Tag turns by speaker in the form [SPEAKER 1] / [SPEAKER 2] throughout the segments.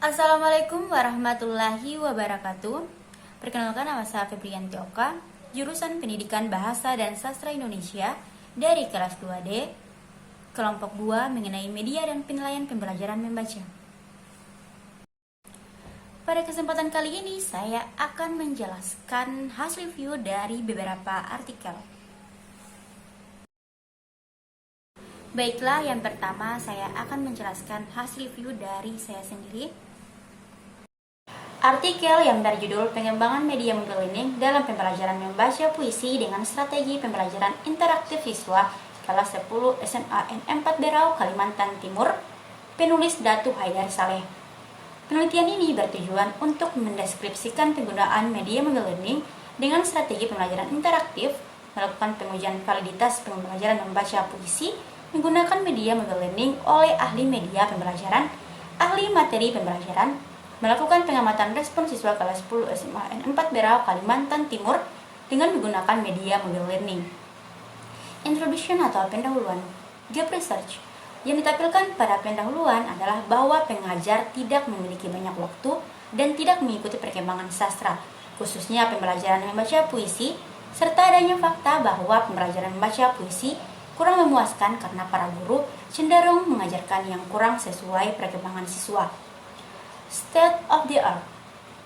[SPEAKER 1] Assalamualaikum warahmatullahi wabarakatuh. Perkenalkan, nama saya Febrianti Oka, jurusan Pendidikan Bahasa dan Sastra Indonesia dari kelas 2D, kelompok 2 mengenai media dan penilaian pembelajaran membaca. Pada kesempatan kali ini saya akan menjelaskan hasil review dari beberapa artikel. Baiklah, yang pertama saya akan menjelaskan hasil review dari saya sendiri. Artikel yang berjudul Pengembangan Media Mobile Learning dalam Pembelajaran Membaca Puisi dengan Strategi Pembelajaran Interaktif Siswa Kelas 10 SMA N4 Berau, Kalimantan Timur, penulis Datu Haidar Saleh. Penelitian ini bertujuan untuk mendeskripsikan penggunaan media mobile learning dengan strategi pembelajaran interaktif, melakukan pengujian validitas pembelajaran membaca puisi menggunakan media mobile learning oleh ahli media pembelajaran, ahli materi pembelajaran, melakukan pengamatan respon siswa kelas 10 SMA N4 Berau, Kalimantan Timur dengan menggunakan media mobile learning. Introduction atau pendahuluan. Gap research yang ditampilkan pada pendahuluan adalah bahwa pengajar tidak memiliki banyak waktu dan tidak mengikuti perkembangan sastra, khususnya pembelajaran membaca puisi, serta adanya fakta bahwa pembelajaran membaca puisi kurang memuaskan karena para guru cenderung mengajarkan yang kurang sesuai perkembangan siswa. State of the art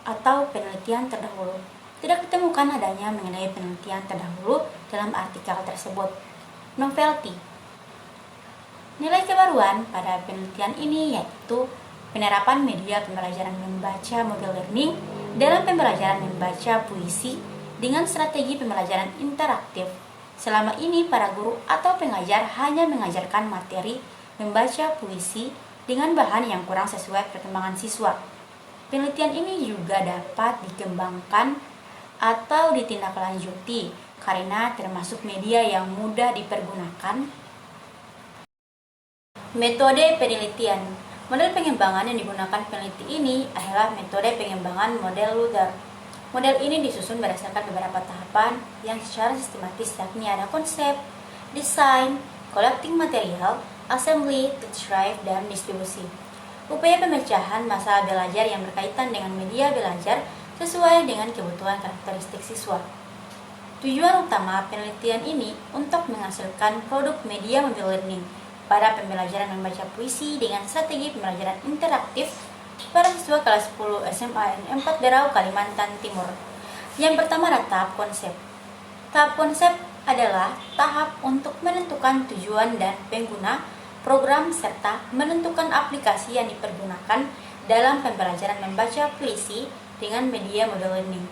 [SPEAKER 1] atau penelitian terdahulu. Tidak ditemukan adanya mengenai penelitian terdahulu dalam artikel tersebut. Novelty. Nilai kebaruan pada penelitian ini yaitu penerapan media pembelajaran membaca mobile learning dalam pembelajaran membaca puisi dengan strategi pembelajaran interaktif. Selama ini para guru atau pengajar hanya mengajarkan materi membaca puisi dengan bahan yang kurang sesuai perkembangan siswa. Penelitian ini juga dapat dikembangkan atau ditindaklanjuti karena termasuk media yang mudah dipergunakan. Metode penelitian. Model pengembangan yang digunakan peneliti ini adalah metode pengembangan model Luther. Model ini disusun berdasarkan beberapa tahapan yang secara sistematis, yakni ada konsep, desain, collecting material, assembly, drive, dan distribusi. Upaya pemecahan masalah belajar yang berkaitan dengan media belajar sesuai dengan kebutuhan karakteristik siswa. Tujuan utama penelitian ini untuk menghasilkan produk media mobile learning pada pembelajaran membaca puisi dengan strategi pembelajaran interaktif para siswa kelas 10 SMA N4 Berau, Kalimantan Timur. Yang pertama adalah tahap konsep. Tahap konsep adalah tahap untuk menentukan tujuan dan pengguna program serta menentukan aplikasi yang dipergunakan dalam pembelajaran membaca puisi dengan media mobile learning.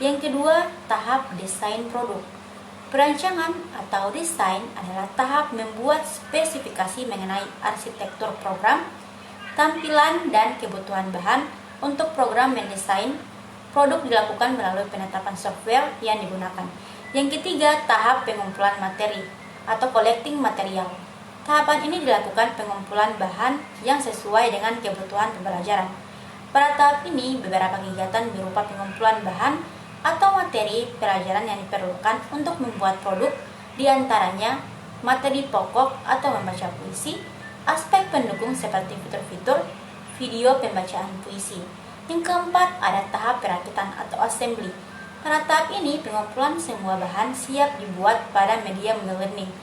[SPEAKER 1] Yang kedua, tahap desain produk. Perancangan atau desain adalah tahap membuat spesifikasi mengenai arsitektur program, tampilan, dan kebutuhan bahan untuk program mendesain produk dilakukan melalui penetapan software yang digunakan. Yang ketiga, tahap pengumpulan materi atau collecting material. Tahapan ini dilakukan pengumpulan bahan yang sesuai dengan kebutuhan pembelajaran. Pada tahap ini, beberapa kegiatan berupa pengumpulan bahan atau materi pelajaran yang diperlukan untuk membuat produk, diantaranya materi pokok atau membaca puisi, aspek pendukung seperti fitur-fitur video pembacaan puisi. Yang keempat, ada tahap perakitan atau assembly. Pada tahap ini, pengumpulan semua bahan siap dibuat pada media mobile learning.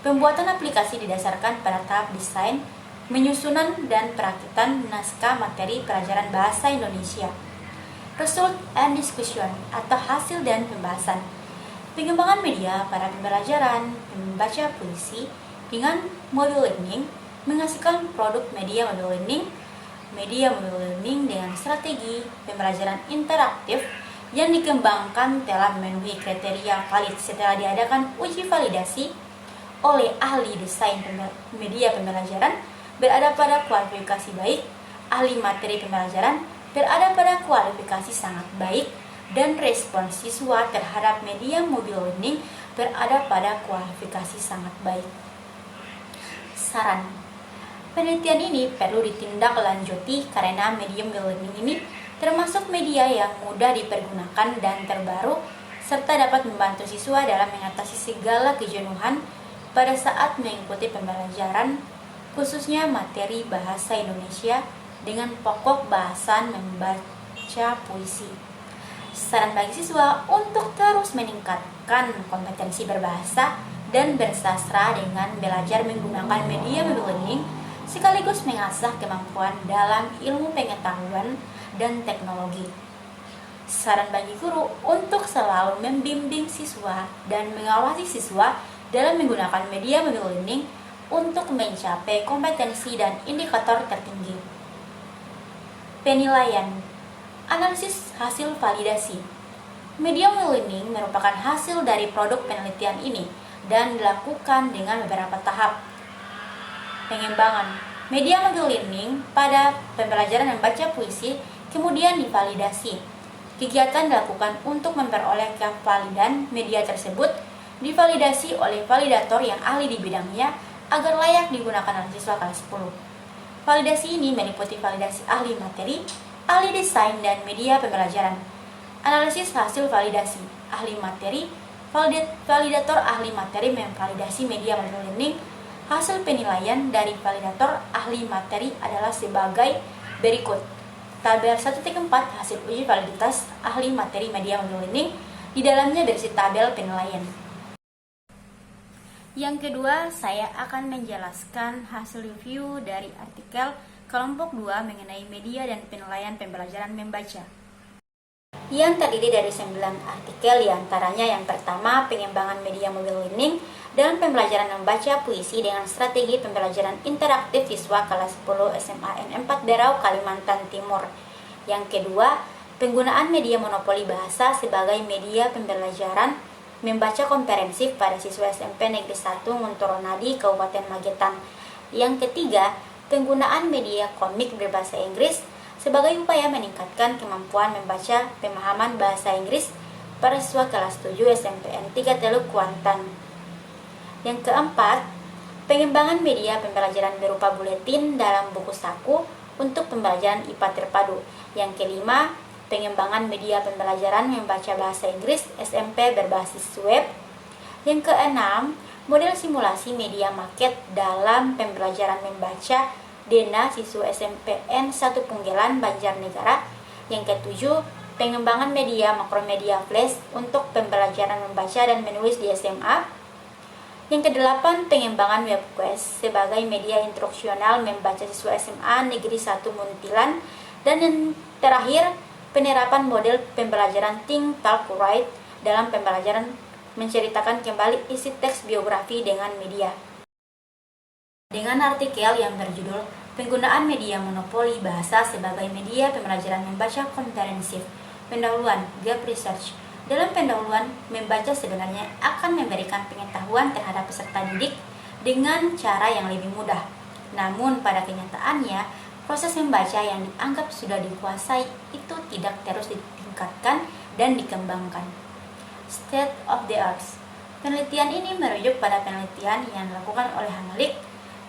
[SPEAKER 1] Pembuatan aplikasi didasarkan pada tahap desain, penyusunan, dan perakitan naskah materi pelajaran bahasa Indonesia. Result and discussion atau hasil dan pembahasan. Pengembangan media pada pembelajaran membaca puisi dengan mobile learning menghasilkan produk media mobile learning dengan strategi pembelajaran interaktif yang dikembangkan telah memenuhi kriteria valid setelah diadakan uji validasi oleh ahli desain media pembelajaran, berada pada kualifikasi baik, ahli materi pembelajaran berada pada kualifikasi sangat baik, dan respon siswa terhadap media mobile learning berada pada kualifikasi sangat baik. Saran. Penelitian ini perlu ditindaklanjuti karena media mobile learning ini termasuk media yang mudah dipergunakan dan terbaru, serta dapat membantu siswa dalam mengatasi segala kejenuhan pada saat mengikuti pembelajaran, khususnya materi bahasa Indonesia dengan pokok bahasan membaca puisi. Saran bagi siswa untuk terus meningkatkan kompetensi berbahasa dan bersastra dengan belajar menggunakan media learning sekaligus mengasah kemampuan dalam ilmu pengetahuan dan teknologi. Saran bagi guru untuk selalu membimbing siswa dan mengawasi siswa dalam menggunakan media learning untuk mencapai kompetensi dan indikator tertinggi. Penilaian, analisis hasil validasi. Media learning merupakan hasil dari produk penelitian ini dan dilakukan dengan beberapa tahap. Pengembangan media learning pada pembelajaran membaca puisi kemudian divalidasi. Kegiatan dilakukan untuk memperoleh kevalidan media tersebut divalidasi oleh validator yang ahli di bidangnya agar layak digunakan oleh siswa kelas 10. Validasi ini meliputi validasi ahli materi, ahli desain dan media pembelajaran. Analisis hasil validasi ahli materi, validator ahli materi memvalidasi media learning. Hasil penilaian dari validator ahli materi adalah sebagai berikut. Tabel 1.4 hasil uji validitas ahli materi media learning, di dalamnya berisi tabel penilaian. Yang kedua, saya akan menjelaskan hasil review dari artikel kelompok 2 mengenai media dan penilaian pembelajaran membaca, yang terdiri dari 9 artikel, diantaranya yang pertama, pengembangan media learning dalam pembelajaran membaca puisi dengan strategi pembelajaran interaktif siswa kelas 10 SMA N4 Berau, Kalimantan Timur. Yang kedua, penggunaan media monopoli bahasa sebagai media pembelajaran membaca komprehensif pada siswa SMP Negeri 1 Muntoronadi, Kabupaten Magetan. Yang ketiga, penggunaan media komik berbahasa Inggris sebagai upaya meningkatkan kemampuan membaca pemahaman bahasa Inggris pada siswa kelas 7 SMPN 3 Teluk Kuantan. Yang keempat, pengembangan media pembelajaran berupa buletin dalam buku saku untuk pembelajaran IPA terpadu. Yang kelima, pengembangan media pembelajaran membaca bahasa Inggris SMP berbasis web. Yang keenam, model simulasi media market dalam pembelajaran membaca Dena siswa SMPN 1 Punggelan Banjarnegara. Yang ketujuh, pengembangan media makromedia flash untuk pembelajaran membaca dan menulis di SMA. Yang kedelapan, pengembangan webquest sebagai media instruksional membaca siswa SMA Negeri 1 Muntilan. Dan yang terakhir, penerapan model pembelajaran Think Talk Write dalam pembelajaran menceritakan kembali isi teks biografi dengan media. Dengan artikel yang berjudul Penggunaan Media Monopoli Bahasa sebagai Media Pembelajaran Membaca Komprehensif, pendahuluan, gap research. Dalam pendahuluan, membaca sebenarnya akan memberikan pengetahuan terhadap peserta didik dengan cara yang lebih mudah. Namun pada kenyataannya, proses membaca yang dianggap sudah dikuasai itu tidak terus ditingkatkan dan dikembangkan. State of the art. Penelitian ini merujuk pada penelitian yang dilakukan oleh Hanalik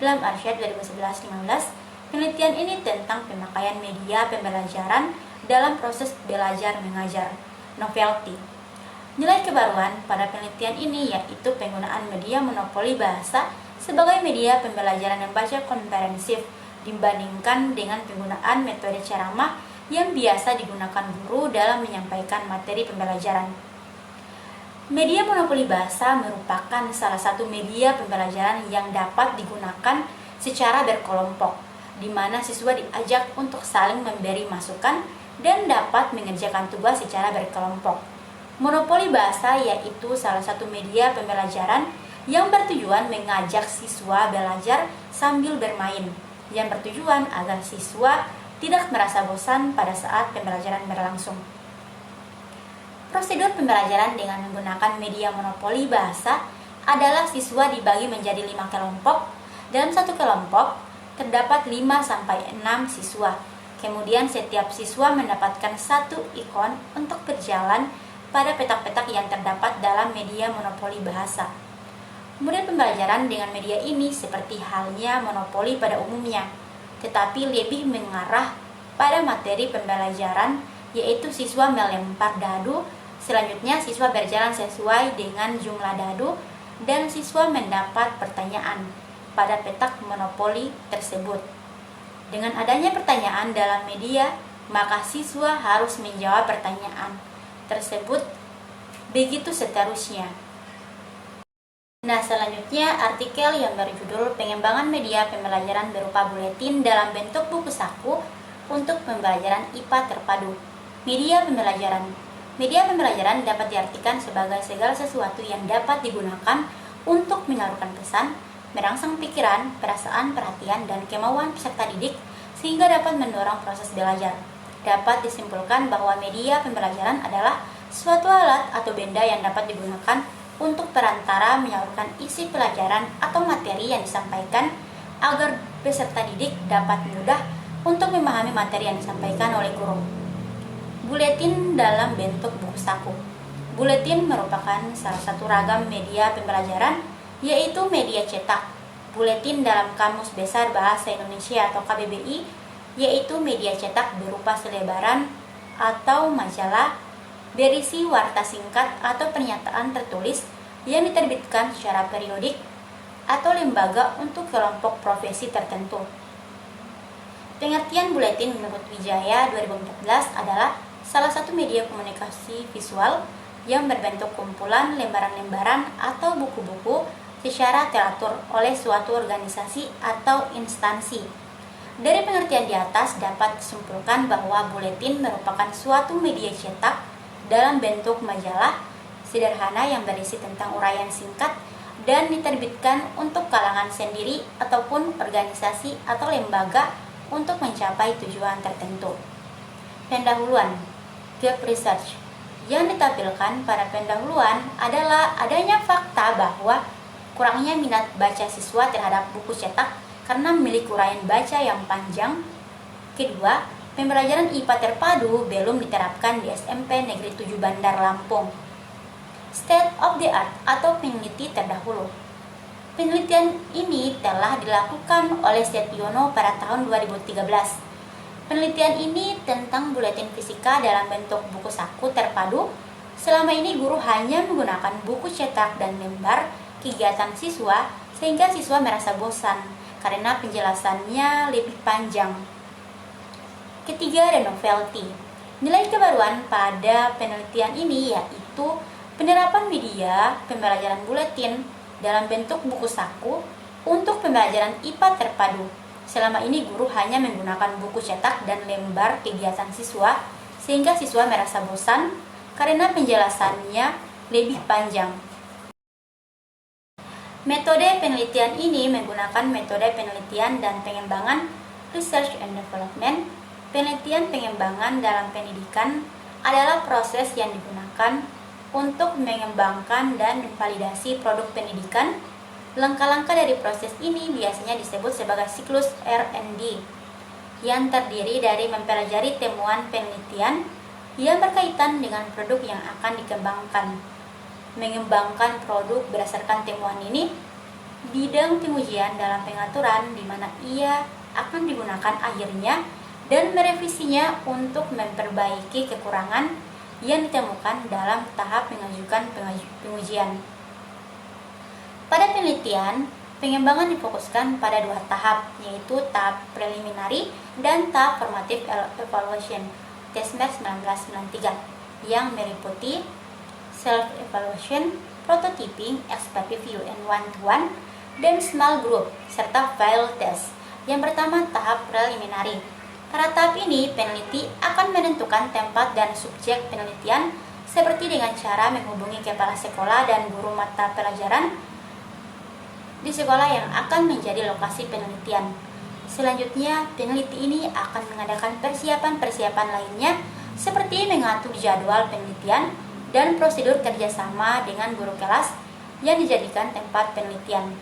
[SPEAKER 1] dalam Arsyad 2011-15. Penelitian ini tentang pemakaian media pembelajaran dalam proses belajar mengajar. Novelty. Nilai kebaruan pada penelitian ini yaitu penggunaan media monopoli bahasa sebagai media pembelajaran membaca komprehensif dibandingkan dengan penggunaan metode ceramah yang biasa digunakan guru dalam menyampaikan materi pembelajaran. Media monopoli bahasa merupakan salah satu media pembelajaran yang dapat digunakan secara berkelompok, di mana siswa diajak untuk saling memberi masukan dan dapat mengerjakan tugas secara berkelompok. Monopoli bahasa yaitu salah satu media pembelajaran yang bertujuan mengajak siswa belajar sambil bermain, yang bertujuan agar siswa tidak merasa bosan pada saat pembelajaran berlangsung. Prosedur pembelajaran dengan menggunakan media monopoli bahasa adalah siswa dibagi menjadi 5 kelompok. Dalam satu kelompok terdapat 5-6 siswa. Kemudian setiap siswa mendapatkan satu ikon untuk berjalan pada petak-petak yang terdapat dalam media monopoli bahasa. Model pembelajaran dengan media ini seperti halnya monopoli pada umumnya, tetapi lebih mengarah pada materi pembelajaran, yaitu siswa melempar dadu, selanjutnya siswa berjalan sesuai dengan jumlah dadu, dan siswa mendapat pertanyaan pada petak monopoli tersebut. Dengan adanya pertanyaan dalam media, maka siswa harus menjawab pertanyaan tersebut, begitu seterusnya. Nah, selanjutnya artikel yang berjudul Pengembangan Media Pembelajaran berupa buletin dalam bentuk buku saku untuk pembelajaran IPA terpadu. Media pembelajaran. Media pembelajaran dapat diartikan sebagai segala sesuatu yang dapat digunakan untuk menyalurkan pesan, merangsang pikiran, perasaan, perhatian, dan kemauan peserta didik sehingga dapat mendorong proses belajar. Dapat disimpulkan bahwa media pembelajaran adalah suatu alat atau benda yang dapat digunakan untuk perantara menyalurkan isi pelajaran atau materi yang disampaikan agar peserta didik dapat mudah untuk memahami materi yang disampaikan oleh guru. Buletin dalam bentuk buku saku. Buletin merupakan salah satu ragam media pembelajaran, yaitu media cetak. Buletin dalam Kamus Besar Bahasa Indonesia atau KBBI, yaitu media cetak berupa selebaran atau majalah berisi warta singkat atau pernyataan tertulis yang diterbitkan secara periodik atau lembaga untuk kelompok profesi tertentu. Pengertian buletin menurut Wijaya 2014 adalah salah satu media komunikasi visual yang berbentuk kumpulan lembaran-lembaran atau buku-buku secara teratur oleh suatu organisasi atau instansi. Dari pengertian di atas dapat disimpulkan bahwa buletin merupakan suatu media cetak dalam bentuk majalah sederhana yang berisi tentang uraian singkat dan diterbitkan untuk kalangan sendiri ataupun organisasi atau lembaga untuk mencapai tujuan tertentu. Pendahuluan, gap research. Yang ditampilkan pada pendahuluan adalah adanya fakta bahwa kurangnya minat baca siswa terhadap buku cetak karena memiliki uraian baca yang panjang. Kedua, pembelajaran IPA terpadu belum diterapkan di SMP Negeri 7 Bandar Lampung. State of the art atau peneliti terdahulu. Penelitian ini telah dilakukan oleh Setiono pada tahun 2013. Penelitian ini tentang buletin fisika dalam bentuk buku saku terpadu. Selama ini guru hanya menggunakan buku cetak dan lembar kegiatan siswa sehingga siswa merasa bosan karena penjelasannya lebih panjang. Ketiga, ada novelty. Nilai kebaruan pada penelitian ini yaitu penerapan media pembelajaran buletin dalam bentuk buku saku untuk pembelajaran IPA terpadu. Selama ini guru hanya menggunakan buku cetak dan lembar kegiatan siswa sehingga siswa merasa bosan karena penjelasannya lebih panjang. Metode penelitian ini menggunakan metode penelitian dan pengembangan research and development. Penelitian pengembangan dalam pendidikan adalah proses yang digunakan untuk mengembangkan dan memvalidasi produk pendidikan. Langkah-langkah dari proses ini biasanya disebut sebagai siklus R&D, yang terdiri dari mempelajari temuan penelitian yang berkaitan dengan produk yang akan dikembangkan, mengembangkan produk berdasarkan temuan ini, bidang pengujian dalam pengaturan di mana ia akan digunakan akhirnya, dan merevisinya untuk memperbaiki kekurangan yang ditemukan dalam tahap mengajukan pengujian. Pada penelitian, pengembangan difokuskan pada dua tahap, yaitu tahap preliminary dan tahap formative evaluation, TESMER 1993, yang meliputi self-evaluation, prototyping, expert review and one-to-one, dan small group, serta file test. Yang pertama, tahap preliminary. Pada tahap ini, peneliti akan menentukan tempat dan subjek penelitian seperti dengan cara menghubungi kepala sekolah dan guru mata pelajaran di sekolah yang akan menjadi lokasi penelitian. Selanjutnya, peneliti ini akan mengadakan persiapan-persiapan lainnya seperti mengatur jadwal penelitian dan prosedur kerjasama dengan guru kelas yang dijadikan tempat penelitian.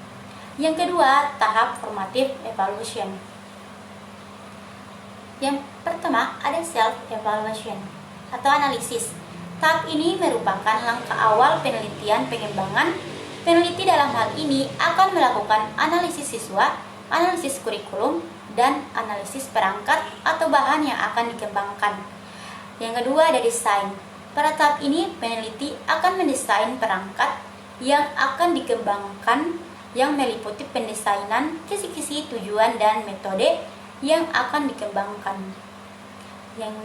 [SPEAKER 1] Yang kedua, tahap formative evaluation. Yang pertama, ada self-evaluation atau analisis. Tahap ini merupakan langkah awal penelitian pengembangan. Peneliti dalam hal ini akan melakukan analisis siswa, analisis kurikulum, dan analisis perangkat atau bahan yang akan dikembangkan. Yang kedua, ada desain. Pada tahap ini, peneliti akan mendesain perangkat yang akan dikembangkan yang meliputi pendesainan, kisi-kisi, tujuan, dan metode yang akan dikembangkan. Yang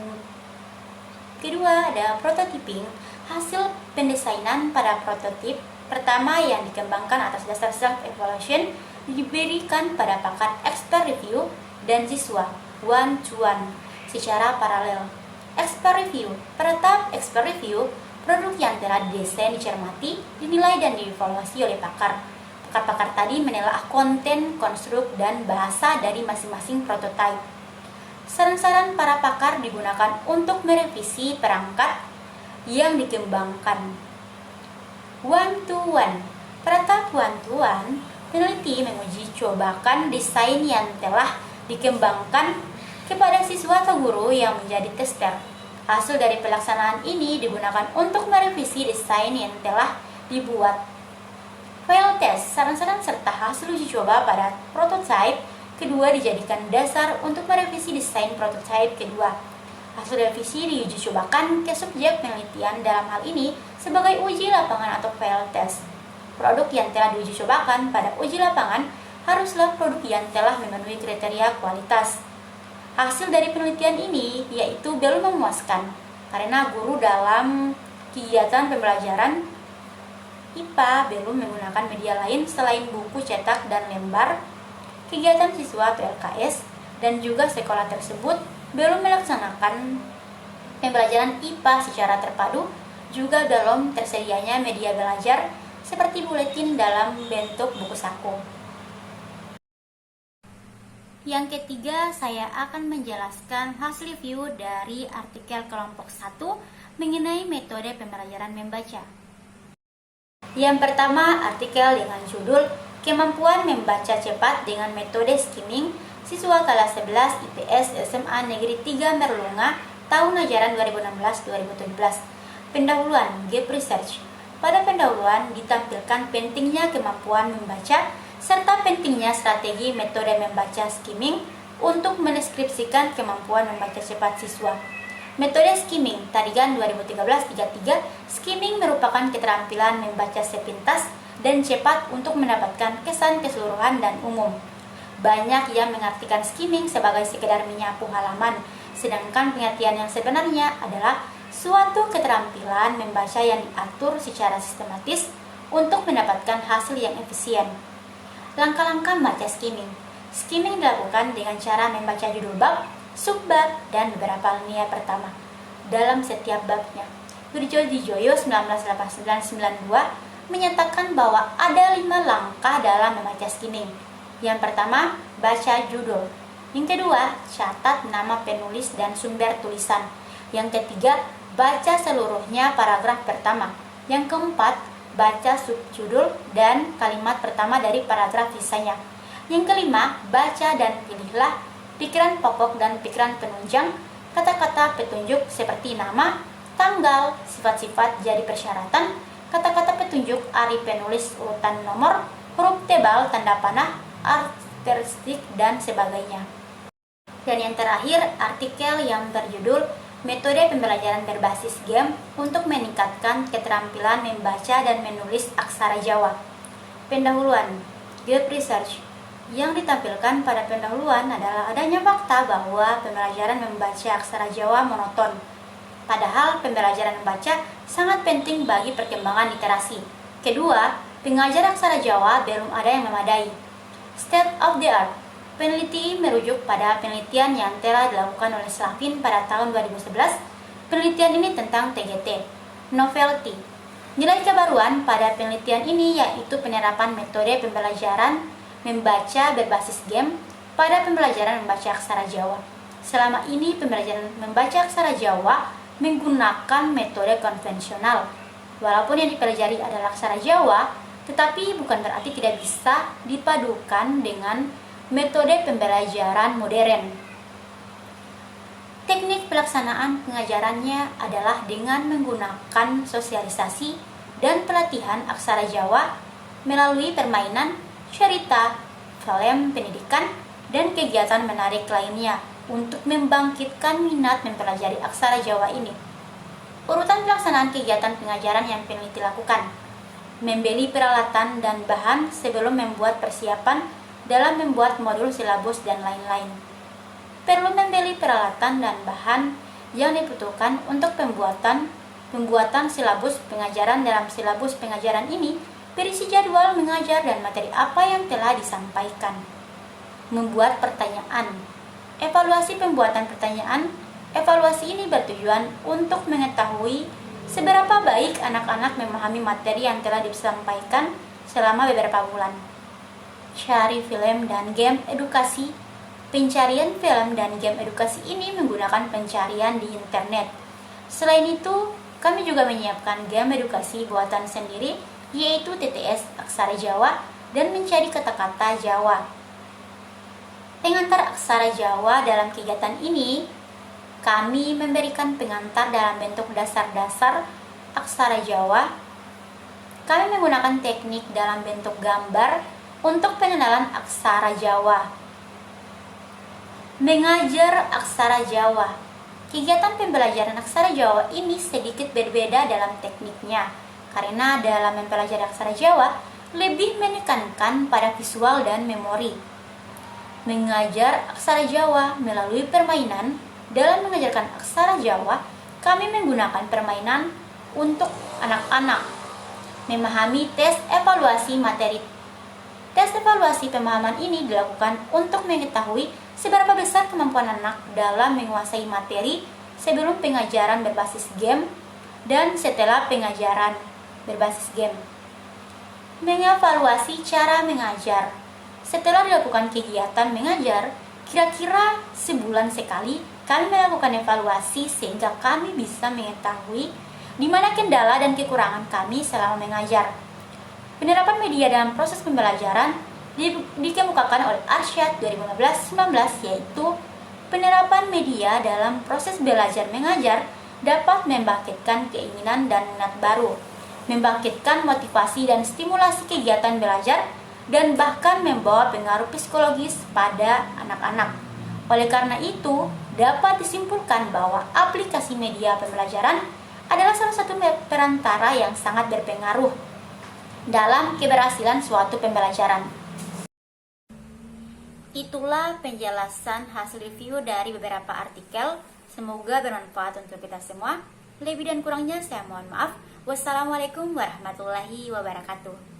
[SPEAKER 1] kedua ada prototyping, hasil pendesainan pada prototip pertama yang dikembangkan atas dasar self-evaluation diberikan pada pakar expert review dan siswa one to one secara paralel. Expert review, pada tahap expert review, produk yang telah didesain dicermati, dinilai dan dievaluasi oleh pakar. Pakar-pakar tadi menelaah konten, konstruk, dan bahasa dari masing-masing prototipe. Saran-saran para pakar digunakan untuk merevisi perangkat yang dikembangkan. One to one, pada tahap one to one, peneliti menguji cobakan desain yang telah dikembangkan kepada siswa atau guru yang menjadi tester. Hasil dari pelaksanaan ini digunakan untuk merevisi desain yang telah dibuat. File test, saran-saran serta hasil uji coba pada prototipe kedua dijadikan dasar untuk merevisi desain prototipe kedua. Hasil revisi diuji cobakan ke subjek penelitian, dalam hal ini sebagai uji lapangan atau file test. Produk yang telah diuji cobakan pada uji lapangan haruslah produk yang telah memenuhi kriteria kualitas. Hasil dari penelitian ini yaitu belum memuaskan karena guru dalam kegiatan pembelajaran IPA belum menggunakan media lain selain buku cetak dan lembar, kegiatan siswa atau LKS, dan juga sekolah tersebut belum melaksanakan pembelajaran IPA secara terpadu, juga belum tersedianya media belajar seperti buletin dalam bentuk buku saku. Yang ketiga, saya akan menjelaskan hasil review dari artikel kelompok 1 mengenai metode pembelajaran membaca. Yang pertama, artikel dengan judul Kemampuan Membaca Cepat dengan Metode Skimming, siswa kelas 11 IPS SMA Negeri 3 Merlunga, tahun ajaran 2016-2017. Pendahuluan, Gap Research. Pada pendahuluan ditampilkan pentingnya kemampuan membaca serta pentingnya strategi metode membaca skimming untuk mendeskripsikan kemampuan membaca cepat siswa. Metode skimming, Tarigan 2013-33, skimming merupakan keterampilan membaca sepintas dan cepat untuk mendapatkan kesan keseluruhan dan umum. Banyak yang mengartikan skimming sebagai sekedar menyapu halaman, sedangkan pengertian yang sebenarnya adalah suatu keterampilan membaca yang diatur secara sistematis untuk mendapatkan hasil yang efisien. Langkah-langkah membaca skimming. Skimming dilakukan dengan cara membaca judul bab, subbab, dan beberapa alinea pertama dalam setiap babnya. Wirjo Dijoyo 1989-92 menyatakan bahwa ada 5 langkah dalam membaca skimming. Yang pertama, baca judul. Yang kedua, catat nama penulis dan sumber tulisan. Yang ketiga, baca seluruhnya paragraf pertama. Yang keempat, baca subjudul dan kalimat pertama dari paragraf sisanya. Yang kelima, baca dan pilihlah pikiran pokok dan pikiran penunjang, kata-kata petunjuk seperti nama, tanggal, sifat-sifat jadi persyaratan, kata-kata petunjuk ari penulis urutan nomor, huruf tebal, tanda panah, karakteristik, dan sebagainya. Dan yang terakhir, artikel yang berjudul Metode Pembelajaran Berbasis Game untuk Meningkatkan Keterampilan Membaca dan Menulis Aksara Jawa. Pendahuluan, Gap Research. Yang ditampilkan pada pendahuluan adalah adanya fakta bahwa pembelajaran membaca aksara Jawa monoton. Padahal pembelajaran membaca sangat penting bagi perkembangan literasi. Kedua, pengajar aksara Jawa belum ada yang memadai. State of the art. Peneliti merujuk pada penelitian yang telah dilakukan oleh Slavin pada tahun 2011. Penelitian ini tentang TGT, novelty. Nilai kebaruan pada penelitian ini yaitu penerapan metode pembelajaran membaca berbasis game pada pembelajaran membaca aksara Jawa. Selama ini pembelajaran membaca aksara Jawa menggunakan metode konvensional. Walaupun yang dipelajari adalah aksara Jawa, tetapi bukan berarti tidak bisa dipadukan dengan metode pembelajaran modern. Teknik pelaksanaan pengajarannya adalah dengan menggunakan sosialisasi dan pelatihan aksara Jawa melalui permainan, cerita, film pendidikan, dan kegiatan menarik lainnya untuk membangkitkan minat mempelajari aksara Jawa ini. Urutan pelaksanaan kegiatan pengajaran yang peneliti lakukan: membeli peralatan dan bahan sebelum membuat persiapan dalam membuat modul silabus dan lain-lain. perlu membeli peralatan dan bahan yang dibutuhkan untuk pembuatan silabus pengajaran. Dalam silabus pengajaran ini berisi jadwal mengajar dan materi apa yang telah disampaikan. Membuat pertanyaan. Evaluasi pembuatan pertanyaan. Evaluasi ini bertujuan untuk mengetahui seberapa baik anak-anak memahami materi yang telah disampaikan selama beberapa bulan. Cari film dan game edukasi. Pencarian film dan game edukasi ini menggunakan pencarian di internet. Selain itu, kami juga menyiapkan game edukasi buatan sendiri, yaitu TTS Aksara Jawa dan mencari kata-kata Jawa. Pengantar aksara Jawa dalam kegiatan ini, kami memberikan pengantar dalam bentuk dasar-dasar aksara Jawa. Kami menggunakan teknik dalam bentuk gambar untuk pengenalan aksara Jawa. Mengajar aksara Jawa. Kegiatan pembelajaran aksara Jawa ini sedikit berbeda dalam tekniknya, karena dalam mempelajari aksara Jawa lebih menekankan pada visual dan memori. Mengajar aksara Jawa melalui permainan. Dalam mengajarkan aksara Jawa, kami menggunakan permainan untuk anak-anak memahami tes evaluasi materi. Tes evaluasi pemahaman ini dilakukan untuk mengetahui seberapa besar kemampuan anak dalam menguasai materi sebelum pengajaran berbasis game dan setelah pengajaran berbasis game. Mengevaluasi cara mengajar. Setelah dilakukan kegiatan mengajar, kira-kira sebulan sekali, kami melakukan evaluasi sehingga kami bisa mengetahui di mana kendala dan kekurangan kami selama mengajar. Penerapan media dalam proses pembelajaran dikemukakan oleh Arsyad 2015-19, yaitu penerapan media dalam proses belajar mengajar dapat membangkitkan keinginan dan minat baru, membangkitkan motivasi dan stimulasi kegiatan belajar, dan bahkan membawa pengaruh psikologis pada anak-anak. Oleh karena itu, dapat disimpulkan bahwa aplikasi media pembelajaran adalah salah satu perantara yang sangat berpengaruh dalam keberhasilan suatu pembelajaran. Itulah penjelasan hasil review dari beberapa artikel. Semoga bermanfaat untuk kita semua. Lebih dan kurangnya saya mohon maaf. Wassalamualaikum warahmatullahi wabarakatuh.